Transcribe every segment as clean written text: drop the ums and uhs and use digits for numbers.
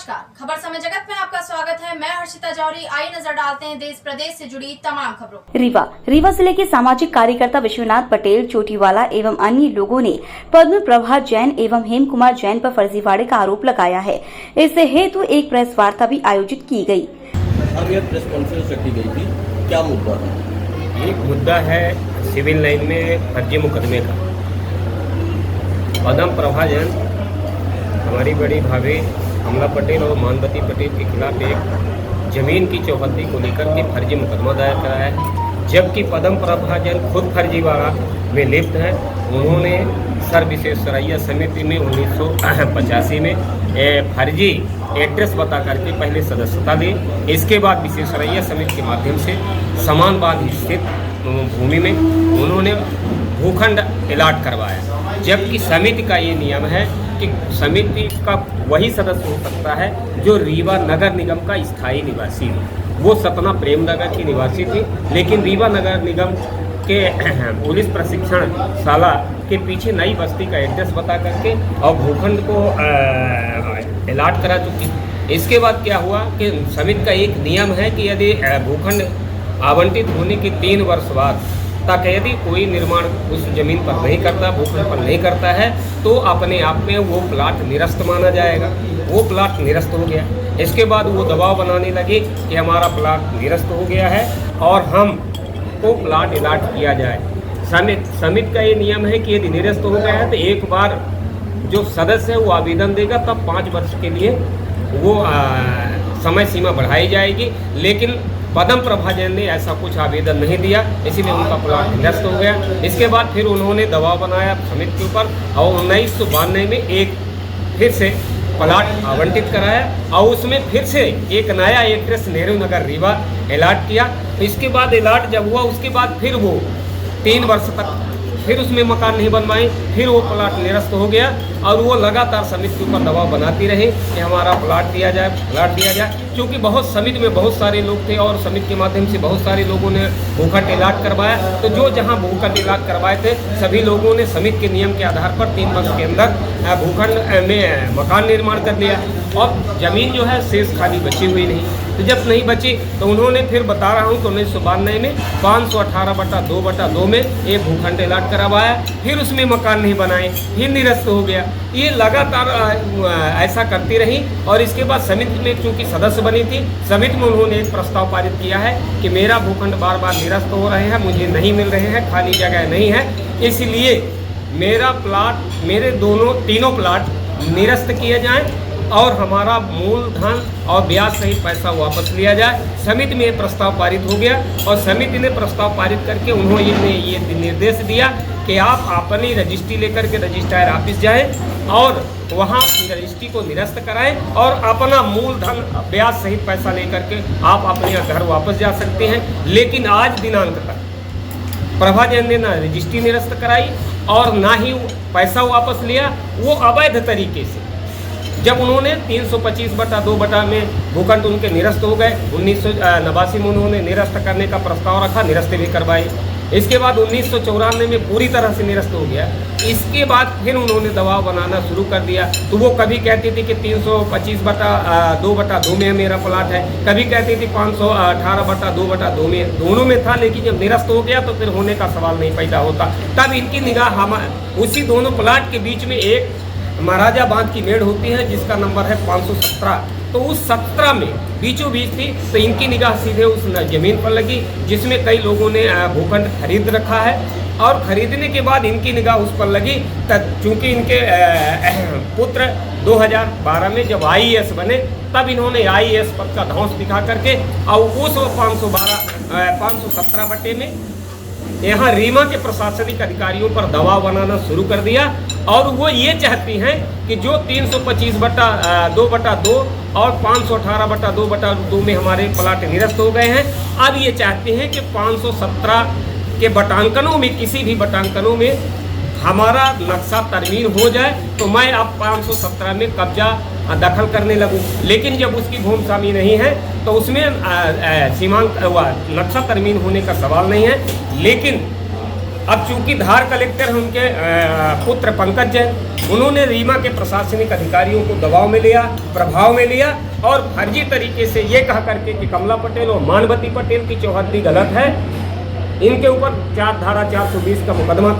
नमस्कार, खबर समय जगत में आपका स्वागत है। मैं हर्षिता जौहरी। आइए नजर डालते हैं देश प्रदेश से जुड़ी तमाम खबरों। रीवा जिले के सामाजिक कार्यकर्ता विश्वनाथ पटेल चोटीवाला एवं अन्य लोगों ने पद्म प्रभा जैन एवं हेम कुमार जैन पर फर्जीवाड़े का आरोप लगाया है। इससे हेतु एक प्रेस वार्ता भी आयोजित की गई। अब यह प्रेस कॉन्फ्रेंस रखी गई थी, क्या मुद्दा था? एक मुद्दा है सिविल लाइन में फर्जी मुकदमे का। पद्म प्रभा जैन हमारी बड़ी भाभी कमला पटेल और मानवती पटेल के खिलाफ एक जमीन की चौहद्दी को लेकर के फर्जी मुकदमा दायर कराया है, जबकि पद्म प्रभा जैन खुद फर्जीवाड़ा में लिप्त है। उन्होंने सर विश्वेश्वरैया समिति में 1985 में फर्जी एड्रेस बता करके पहले सदस्यता ली। इसके बाद विश्वेश्वरैया समिति के माध्यम से समान बांध स्थित भूमि में उन्होंने भूखंड अलाट करवाया, जबकि समिति का ये नियम है कि समिति का वही सदस्य हो सकता है जो रीवा नगर निगम का स्थायी निवासी हो। वो सतना प्रेम नगर की निवासी थी, लेकिन रीवा नगर निगम के पुलिस प्रशिक्षण शाला के पीछे नई बस्ती का एड्रेस बता करके और भूखंड को अलाट करा चुकी। इसके बाद क्या हुआ कि समिति का एक नियम है कि यदि भूखंड आवंटित होने के 3 वर्ष बाद तक यदि कोई निर्माण उस जमीन पर नहीं करता, भूखंड पर नहीं करता है, तो अपने आप में वो प्लाट निरस्त माना जाएगा। वो प्लाट निरस्त हो गया। इसके बाद वो दबाव बनाने लगे कि हमारा प्लाट निरस्त हो गया है और हम को प्लाट अलाट किया जाए। समिति का ये नियम है कि यदि निरस्त हो गया है तो एक बार जो सदस्य है वो आवेदन देगा, तब 5 वर्ष के लिए वो समय सीमा बढ़ाई जाएगी। लेकिन पद्म प्रभा जैन ने ऐसा कुछ आवेदन नहीं दिया, इसीलिए उनका प्लाट निरस्त हो गया। इसके बाद फिर उन्होंने दबाव बनाया समिति के ऊपर और 1992 में एक फिर से प्लाट आवंटित कराया और उसमें फिर से एक नया एड्रेस नेहरू नगर रीवा अलाट किया। इसके बाद अलाट जब हुआ उसके बाद फिर वो 3 वर्ष तक फिर उसमें मकान नहीं बनवाए, फिर वो प्लाट निरस्त हो गया और वो लगातार समिति के ऊपर दबाव बनाती रही कि हमारा प्लाट दिया जाए, प्लाट दिया जाए। क्योंकि बहुत समिति में बहुत सारे लोग थे और समिति के माध्यम से बहुत सारे लोगों ने भूखंड अलाट करवाया, तो जो जहां भूखंड अलाट करवाए थे सभी लोगों ने समिति के नियम के आधार पर 3 वर्ष के अंदर भूखंड में मकान निर्माण कर लिया और ज़मीन जो है शेष खाली बची हुई नहीं। तो जब नहीं बची तो उन्होंने फिर बता रहा हूँ तो 1992 में 518/2/2 में ये भूखंड अलाट करवाया, फिर उसमें मकान नहीं बनाए, फिर निरस्त हो गया। ये लगातार ऐसा करती रही और इसके बाद समिति में चूंकि सदस्य बनी थी, समिति में उन्होंने एक प्रस्ताव पारित किया है कि मेरा भूखंड बार बार निरस्त हो रहे हैं, मुझे नहीं मिल रहे हैं, खाली जगह नहीं है, इसलिए मेरा प्लाट, मेरे तीनों प्लाट निरस्त किए जाएं और हमारा मूलधन और ब्याज सहित पैसा वापस लिया जाए। समिति में प्रस्ताव पारित हो गया और समिति ने प्रस्ताव पारित करके उन्होंने ये निर्देश दिया कि आप अपनी रजिस्ट्री लेकर के रजिस्ट्रार ऑफिस जाएं और वहां रजिस्ट्री को निरस्त कराएं और अपना मूलधन ब्याज सहित पैसा लेकर के आप अपने घर वापस जा सकते हैं। लेकिन आज दिनांक तक प्रभा जैन ने ना रजिस्ट्री निरस्त कराई और ना ही पैसा वापस लिया। वो अवैध तरीके से जब उन्होंने 325/2 में भूखंड उनके निरस्त हो गए, 1989 में उन्होंने निरस्त करने का प्रस्ताव रखा, निरस्त भी करवाए। इसके बाद 1994 में पूरी तरह से निरस्त हो गया। इसके बाद फिर उन्होंने दबाव बनाना शुरू कर दिया। तो वो कभी कहती थी कि 325/2/2 में मेरा प्लाट है, कभी कहती थी 518/2/2 में, दोनों में था। लेकिन जब निरस्त हो गया तो फिर होने का सवाल नहीं पैदा होता। तब इनकी निगाह उसी दोनों प्लाट के बीच में एक महाराजा बांध की मेड़ होती है जिसका नंबर है 517, तो उस 17 में बीचों बीच थी। तो इनकी निगाह सीधे उस जमीन पर लगी जिसमें कई लोगों ने भूखंड खरीद रखा है और खरीदने के बाद इनकी निगाह उस पर लगी। तब चूंकि इनके पुत्र 2012 में जब IAS बने तब इन्होंने IAS पद का धौंस दिखा करके और उस 517 बटे में यहाँ रीवा के प्रशासनिक अधिकारियों पर दबाव बनाना शुरू कर दिया और वो ये चाहती हैं कि जो 325/2/2 और 518/2/2 में हमारे प्लाट निरस्त हो गए हैं, अब ये चाहते हैं कि 517 के बटांकनों में, किसी भी बटांकनों में हमारा नक्शा तरमीम हो जाए तो मैं अब 517 में कब्जा दखल करने लगूं। लेकिन जब उसकी भूमि स्वामी नहीं है तो उसमें सीमांक नक्शा तरमीम होने का सवाल नहीं है। लेकिन अब चूंकि धार कलेक्टर उनके पुत्र पंकज जैन, उन्होंने रीवा के प्रशासनिक अधिकारियों को दबाव में लिया, प्रभाव में लिया और फर्जी तरीके से ये कहा करके कि कमला पटेल और मानवती पटेल की चौहद्दी गलत है, इनके ऊपर धारा 420 का मुकदमा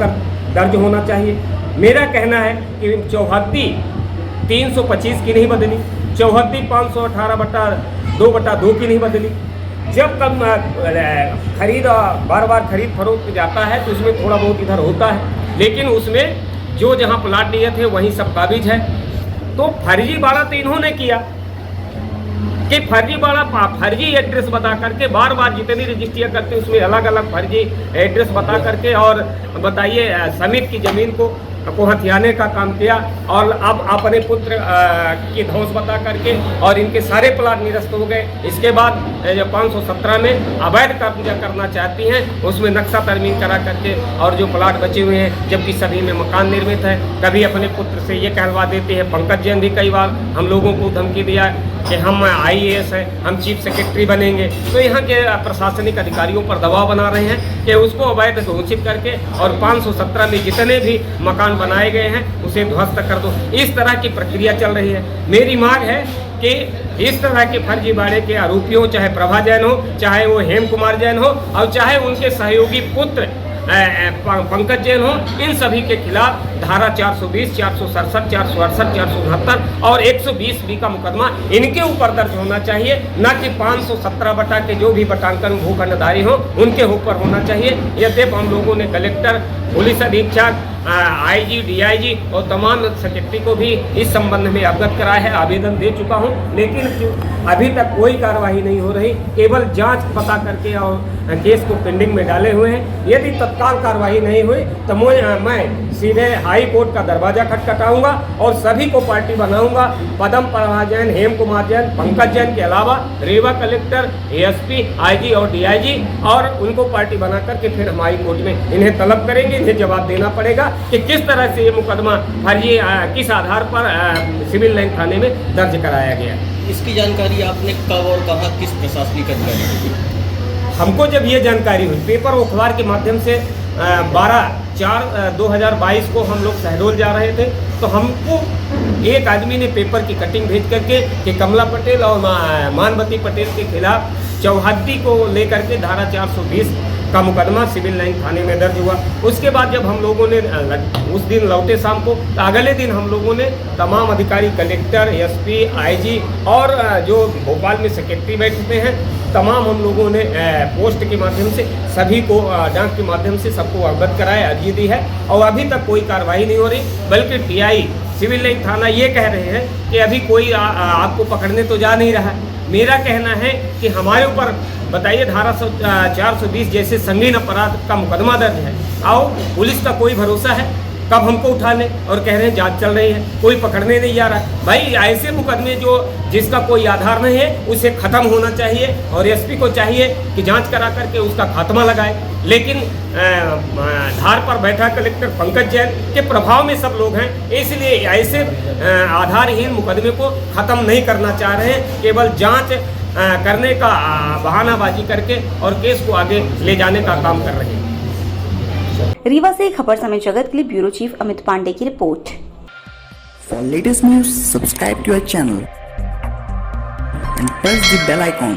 दर्ज होना चाहिए। मेरा कहना है कि चौहद्दी 325 की नहीं बदली, चौहद्दी 518/2/2 की नहीं बदली। जब कब खरीद बार बार खरीद फरोख्त जाता है तो उसमें थोड़ा बहुत इधर होता है, लेकिन उसमें जो जहाँ प्लाट लिए थे वहीं सब काबिज है। तो फर्जीवाड़ा तो इन्होंने किया कि फर्जी एड्रेस बता करके बार बार जितनी रजिस्ट्रियाँ करते उसमें अलग अलग फर्जी एड्रेस बता करके और बताइए समित की ज़मीन को हथियाने का काम किया और अब अपने पुत्र की धौंस बता करके और इनके सारे प्लाट निरस्त हो गए। इसके बाद जो 517 में अवैध कब्जा करना चाहती हैं उसमें नक्शा तरमीम करा करके और जो प्लाट बचे हुए हैं जबकि सभी में मकान निर्मित है। कभी अपने पुत्र से ये कहलवा देते हैं, पंकज जैन भी कई बार हम लोगों को धमकी दिया कि हम IAS हैं, हम चीफ सेक्रेटरी बनेंगे। तो यहाँ के प्रशासनिक अधिकारियों पर दबाव बना रहे हैं कि उसको अवैध घोषित करके और 517 में जितने भी मकान बनाए गए हैं उसे ध्वस्त कर दो। इस तरह की प्रक्रिया चल रही है। मेरी मांग है कि इस तरह के फर्जीवाड़े के आरोपियों, चाहे प्रभा जैन हो, चाहे वो हेम कुमार जैन हो और चाहे उनके सहयोगी पुत्र पंकज जैन हो, इन सभी के खिलाफ धारा 420, 467, 468, 469 और 120B का मुकदमा इनके ऊपर दर्ज होना चाहिए, न कि 517 बटा के जो भी बटांकन भूखंडधारी हो उनके ऊपर होना चाहिए। यद्यपि हम लोगों ने कलेक्टर, पुलिस अधीक्षक, IG, DIG और तमाम सेक्रेटरी को भी इस संबंध में अवगत कराया है, आवेदन दे चुका हूं, लेकिन अभी तक कोई कार्रवाई नहीं हो रही। केवल जांच पता करके और केस को पेंडिंग में डाले हुए हैं। यदि तत्काल कार्रवाई नहीं हुई तो मैं सीधे हाई कोर्ट का दरवाजा खटखटाऊंगा और सभी को पार्टी बनाऊंगा। पदम प्रभा जैन, हेम कुमार जैन, पंकज जैन के अलावा रीवा कलेक्टर, ASP, IG और DIG और उनको पार्टी बना करके फिर हम हाई कोर्ट में इन्हें तलब करेंगे। इन्हें जवाब देना पड़ेगा कि किस तरह से ये मुकदमा फर्जी किस आधार पर सिविल लाइन थाने में दर्ज कराया गया। इसकी जानकारी आपने कब और कहाँ किस प्रशासनिक अधिकारी को दी? हमको जब ये जानकारी हुई पेपर और अखबार के माध्यम से 12/4/2022 को हम लोग शहडोल जा रहे थे तो हमको एक आदमी ने पेपर की कटिंग भेज करके कि कमला पटेल और मानवती पटेल के खिलाफ चौहद्दी को लेकर के धारा 420 का मुकदमा सिविल लाइन थाने में दर्ज हुआ। उसके बाद जब हम लोगों ने उस दिन लौटे शाम को, तो अगले दिन हम लोगों ने तमाम अधिकारी, कलेक्टर, SP, IG और जो भोपाल में सेक्रेटरी बैठते हैं तमाम हम लोगों ने पोस्ट के माध्यम से सभी को डाक के माध्यम से सबको अवगत कराया, अर्जी दी है और अभी तक कोई कार्रवाई नहीं हो रही। बल्कि TI सिविल लाइन थाना ये कह रहे हैं कि अभी कोई आपको पकड़ने तो जा नहीं रहा। मेरा कहना है कि हमारे ऊपर बताइए धारा 420 जैसे संगीन अपराध का मुकदमा दर्ज है और पुलिस का कोई भरोसा है कब हमको उठा ले और कह रहे हैं जांच चल रही है, कोई पकड़ने नहीं जा रहा है। भाई ऐसे मुकदमे जो जिसका कोई आधार नहीं है उसे खत्म होना चाहिए और SP को चाहिए कि जांच करा करके उसका खात्मा लगाए। लेकिन धार पर बैठा कलेक्टर पंकज जैन के प्रभाव में सब लोग हैं, इसलिए ऐसे आधारहीन मुकदमे को खत्म नहीं करना चाह रहे हैं, केवल जांच करने का बहानाबाजी करके और केस को आगे ले जाने का काम कर रहे हैं। रीवा से खबर समय जगत के लिए ब्यूरो चीफ अमित पांडे की report. For latest news, subscribe to our channel and press the bell icon.